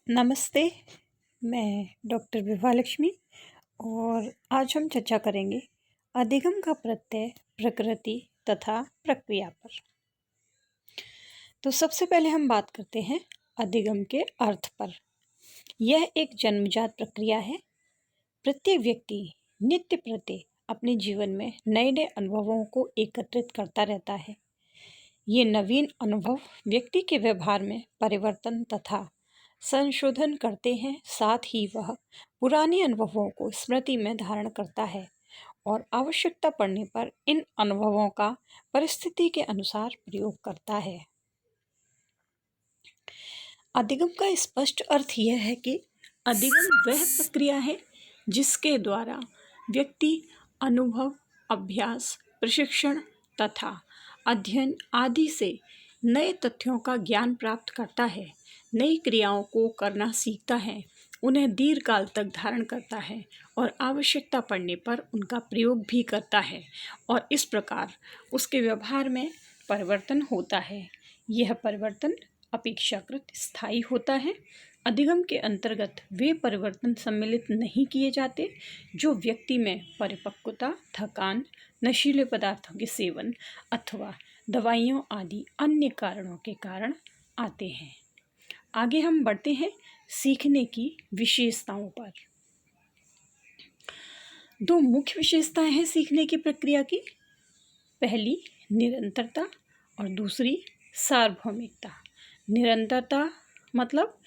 नमस्ते। मैं डॉक्टर विभा लक्ष्मी और आज हम चर्चा करेंगे अधिगम का प्रत्यय प्रकृति तथा प्रक्रिया पर। तो सबसे पहले हम बात करते हैं अधिगम के अर्थ पर। यह एक जन्मजात प्रक्रिया है। प्रत्येक व्यक्ति नित्य प्रति अपने जीवन में नए नए अनुभवों को एकत्रित करता रहता है। ये नवीन अनुभव व्यक्ति के व्यवहार में परिवर्तन तथा संशोधन करते हैं। साथ ही वह पुराने अनुभवों को स्मृति में धारण करता है और आवश्यकता पड़ने पर इन अनुभवों का परिस्थिति के अनुसार प्रयोग करता है। अधिगम का स्पष्ट अर्थ यह है कि अधिगम वह प्रक्रिया है जिसके द्वारा व्यक्ति अनुभव, अभ्यास, प्रशिक्षण तथा अध्ययन आदि से नए तथ्यों का ज्ञान प्राप्त करता है, नई क्रियाओं को करना सीखता है, उन्हें दीर्घकाल तक धारण करता है और आवश्यकता पड़ने पर उनका प्रयोग भी करता है और इस प्रकार उसके व्यवहार में परिवर्तन होता है। यह परिवर्तन अपेक्षाकृत स्थायी होता है। अधिगम के अंतर्गत वे परिवर्तन सम्मिलित नहीं किए जाते जो व्यक्ति में परिपक्वता, थकान, नशीले पदार्थों के सेवन अथवा दवाइयों आदि अन्य कारणों के कारण आते हैं। आगे हम बढ़ते हैं सीखने की विशेषताओं पर। दो मुख्य विशेषताएं हैं सीखने की प्रक्रिया की। पहली निरंतरता और दूसरी सार्वभौमिकता। निरंतरता मतलब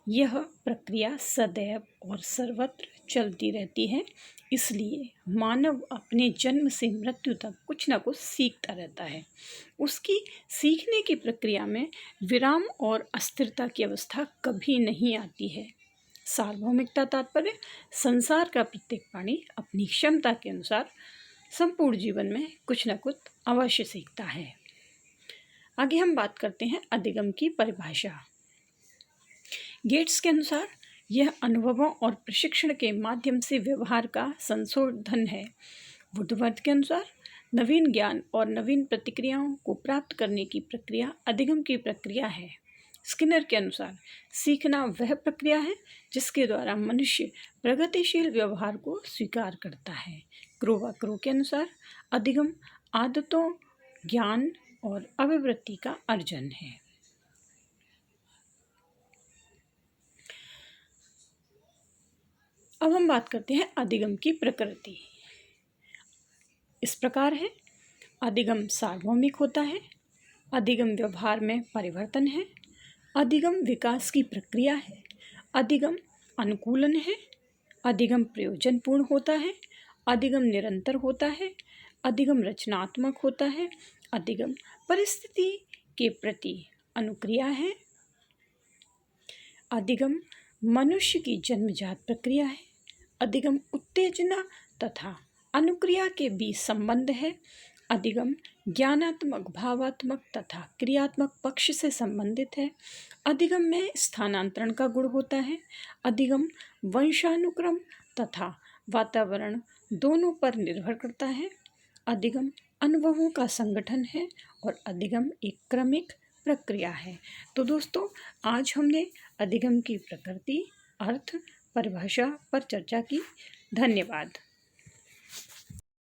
यह प्रक्रिया सदैव और सर्वत्र चलती रहती है, इसलिए मानव अपने जन्म से मृत्यु तक कुछ न कुछ सीखता रहता है। उसकी सीखने की प्रक्रिया में विराम और अस्थिरता की अवस्था कभी नहीं आती है। सार्वभौमिकता तात्पर्य संसार का प्रत्येक प्राणी अपनी क्षमता के अनुसार संपूर्ण जीवन में कुछ न कुछ अवश्य सीखता है। आगे हम बात करते हैं अधिगम की परिभाषा। गेट्स के अनुसार यह अनुभवों और प्रशिक्षण के माध्यम से व्यवहार का संशोधन है। वुडवर्थ के अनुसार नवीन ज्ञान और नवीन प्रतिक्रियाओं को प्राप्त करने की प्रक्रिया अधिगम की प्रक्रिया है। स्किनर के अनुसार सीखना वह प्रक्रिया है जिसके द्वारा मनुष्य प्रगतिशील व्यवहार को स्वीकार करता है। क्रो के अनुसार अधिगम आदतों, ज्ञान और अभिवृत्ति का अर्जन है। अब हम बात करते हैं अधिगम की प्रकृति। इस प्रकार है, अधिगम सार्वभौमिक होता है, अधिगम व्यवहार में परिवर्तन है, अधिगम विकास की प्रक्रिया है, अधिगम अनुकूलन है, अधिगम प्रयोजनपूर्ण होता है, अधिगम निरंतर होता है, अधिगम रचनात्मक होता है, अधिगम परिस्थिति के प्रति अनुक्रिया है, अधिगम मनुष्य की जन्मजात प्रक्रिया है, अधिगम उत्तेजना तथा अनुक्रिया के बीच संबंध है, अधिगम ज्ञानात्मक, भावात्मक तथा क्रियात्मक पक्ष से संबंधित है, अधिगम में स्थानांतरण का गुण होता है, अधिगम वंशानुक्रम तथा वातावरण दोनों पर निर्भर करता है, अधिगम अनुभवों का संगठन है और अधिगम एक क्रमिक प्रक्रिया है। तो दोस्तों, आज हमने अधिगम की प्रकृति, अर्थ, परिभाषा पर चर्चा की। धन्यवाद।